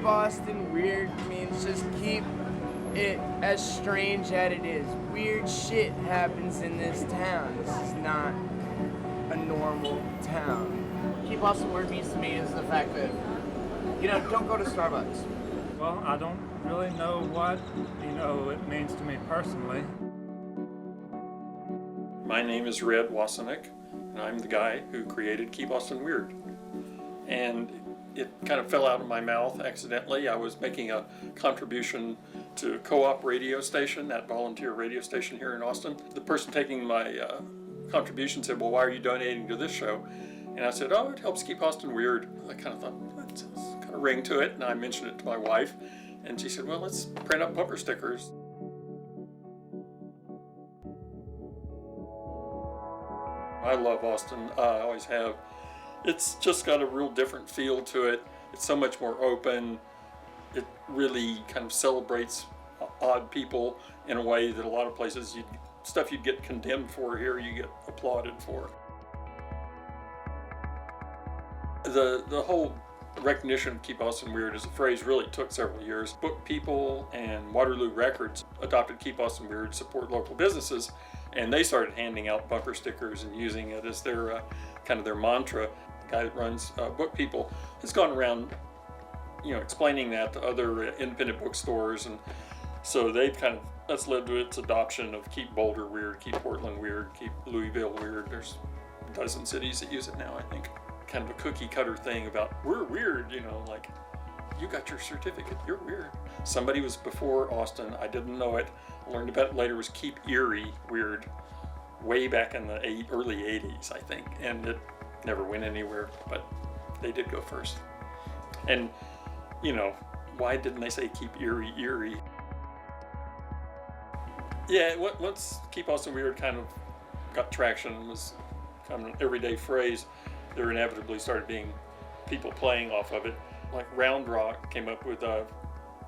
keep Austin weird means just keep it as strange as it is. Weird shit happens in this town. This is not a normal town. Keep Austin weird means to me is the fact that, don't go to Starbucks. Well, I don't really know what, it means to me personally. My name is Red Wasenick, and I'm the guy who created Keep Austin Weird. And it kind of fell out of my mouth accidentally. I was making a contribution to Co-op radio station, that volunteer radio station here in Austin. The person taking my contribution said, well, why are you donating to this show? And I said, oh, it helps keep Austin weird. I kind of thought, that's kind of ring to it, and I mentioned it to my wife, and she said, well, let's print up bumper stickers. I love Austin, I always have. It's just got a real different feel to it. It's so much more open. It really kind of celebrates odd people in a way that a lot of places, stuff you'd get condemned for, here you get applauded for. The whole recognition of Keep Austin Weird as a phrase really took several years. Book People and Waterloo Records adopted Keep Austin Weird, support local businesses, and they started handing out bumper stickers and using it as their kind of their mantra. The guy that runs Book People has gone around, explaining that to other independent bookstores, and so that's led to its adoption of Keep Boulder Weird, Keep Portland Weird, Keep Louisville Weird. There's a dozen cities that use it now, I think. Kind of a cookie cutter thing about we're weird, like you got your certificate, you're weird. Somebody was before Austin, I didn't know it, I learned about it later, was Keep Erie Weird, way back in the early 80s, I think, and it never went anywhere, but they did go first. And why didn't they say Keep Erie Erie? Yeah, once Keep Austin Weird kind of got traction and was kind of an everyday phrase, there inevitably started being people playing off of it. Like Round Rock came up with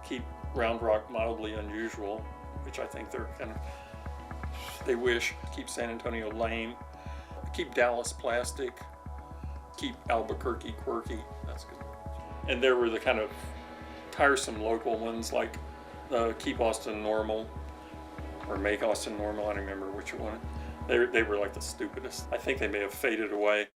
Keep Round Rock Mildly Unusual, which I think they wish. Keep San Antonio Lame. Keep Dallas Plastic. Keep Albuquerque Quirky. That's good. And there were the kind of tiresome local ones like Keep Austin Normal or Make Austin Normal. I don't remember which one. They were like the stupidest. I think they may have faded away.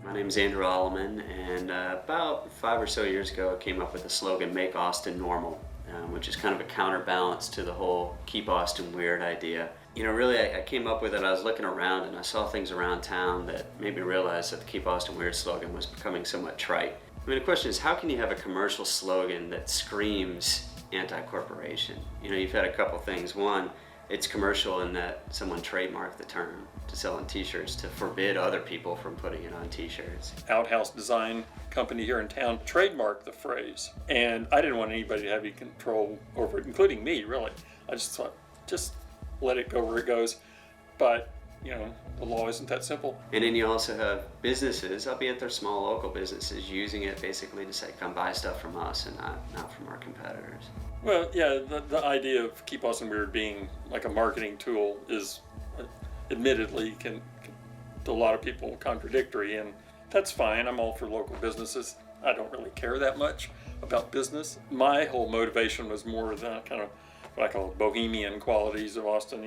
My name is Andrew Alleman, and about 5 or so years ago I came up with the slogan, Make Austin Normal, which is kind of a counterbalance to the whole Keep Austin Weird idea. Really I came up with it, I was looking around and I saw things around town that made me realize that the Keep Austin Weird slogan was becoming somewhat trite. The question is, how can you have a commercial slogan that screams anti-corporation? You've had a couple things. One, it's commercial in that someone trademarked the term to sell on t-shirts to forbid other people from putting it on t-shirts. Outhouse Design Company here in town trademarked the phrase, and I didn't want anybody to have any control over it, including me, really. I just thought, just let it go where it goes. But, the law isn't that simple. And then you also have businesses, albeit they're small local businesses, using it basically to say, come buy stuff from us and not from our competitors. Well, yeah, the idea of Keep Austin Weird being like a marketing tool is admittedly can to a lot of people contradictory, and that's fine. I'm all for local businesses. I don't really care that much about business. My whole motivation was more the kind of what I call bohemian qualities of Austin,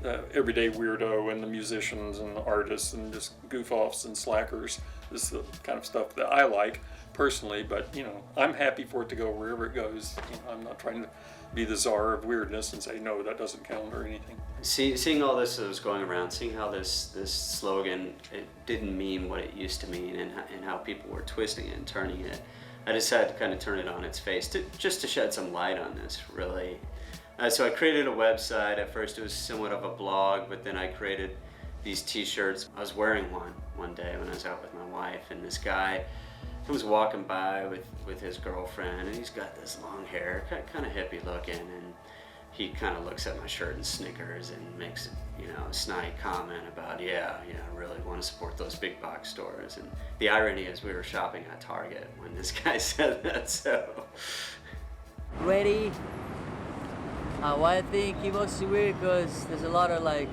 the everyday weirdo and the musicians and the artists and just goof-offs and slackers. This is the kind of stuff that I like personally, but I'm happy for it to go wherever it goes. I'm not trying to be the czar of weirdness and say no, that doesn't count or anything. Seeing all this that was going around, seeing how this slogan, it didn't mean what it used to mean, and how people were twisting it and turning it, I decided to kind of turn it on its face just to shed some light on this, really. So I created a website. At first it was somewhat of a blog, but then I created these t-shirts. I was wearing one day when I was out with my wife, and this guy was walking by with his girlfriend, and he's got this long hair, kind of hippie looking, and he kind of looks at my shirt and snickers and makes a snide comment about, I really want to support those big box stores. And the irony is we were shopping at Target when this guy said that, so. Ready? Why I think Keep Austin Weird, because there's a lot of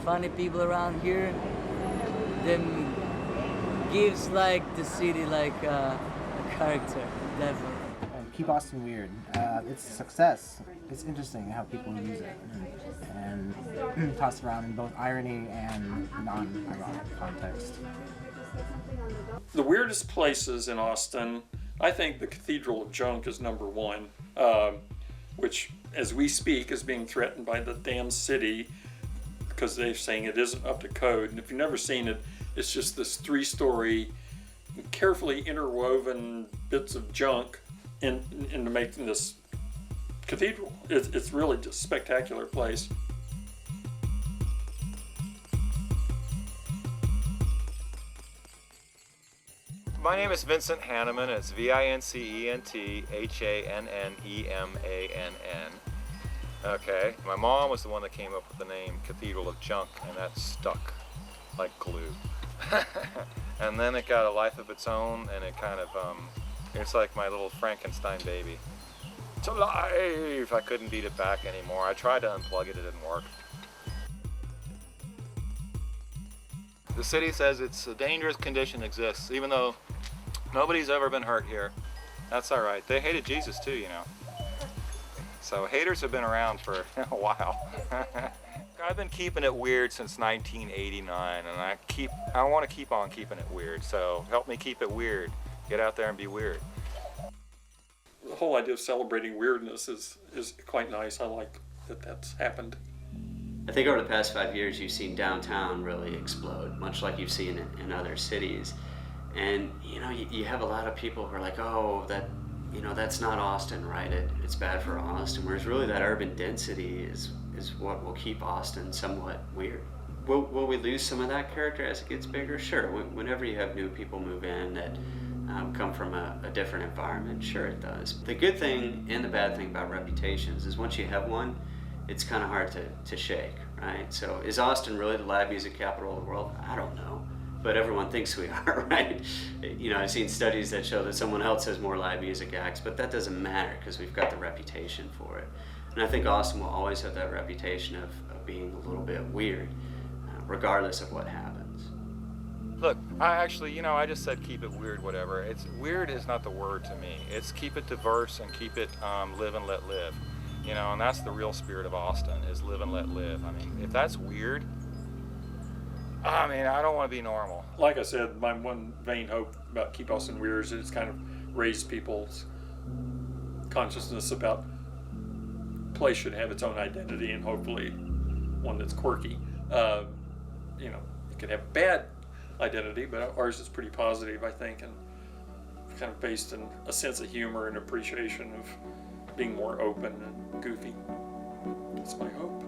funny people around here. Them gives the city a character, definitely. Keep Austin weird. It's a success. It's interesting how people use it and toss around in both irony and non-ironic context. The weirdest places in Austin, I think the Cathedral of Junk is number one, which, as we speak, is being threatened by the damn city because they're saying it isn't up to code. And if you've never seen it, it's just this 3-story, carefully interwoven bits of junk into making this cathedral. It's really just a spectacular place. My name is Vincent Hanneman. It's VINCENT HANNEMANN. Okay, my mom was the one that came up with the name Cathedral of Junk, and that stuck like glue. And then it got a life of its own, and it kind of, it's like my little Frankenstein baby. It's alive! I couldn't beat it back anymore. I tried to unplug it, it didn't work. The city says it's a dangerous condition exists, even though nobody's ever been hurt here. That's all right. They hated Jesus too, you know. So haters have been around for a while. I've been keeping it weird since 1989, and I want to keep on keeping it weird. So help me keep it weird. Get out there and be weird. The whole idea of celebrating weirdness is quite nice. I like that that's happened. I think over the past 5 years, you've seen downtown really explode, much like you've seen it in other cities. And you have a lot of people who are like, oh, that's not Austin, right? It's bad for Austin. Whereas really that urban density is what will keep Austin somewhat weird. Will we lose some of that character as it gets bigger? Sure. Whenever you have new people move in that come from a different environment, sure it does. The good thing and the bad thing about reputations is once you have one, it's kind of hard to shake, right? So is Austin really the live music capital of the world? I don't know, but everyone thinks we are, right? I've seen studies that show that someone else has more live music acts, but that doesn't matter because we've got the reputation for it. And I think Austin will always have that reputation of being a little bit weird, regardless of what happens. Look, I just said keep it weird, whatever. Weird is not the word to me. It's keep it diverse and keep it live and let live. And that's the real spirit of Austin, is live and let live. I mean, if that's weird, I don't want to be normal. Like I said, my one vain hope about Keep Austin Weird is it's kind of raised people's consciousness about place should have its own identity, and hopefully one that's quirky. It could have bad identity, but ours is pretty positive, I think, and kind of based in a sense of humor and appreciation of being more open and goofy. That's my hope.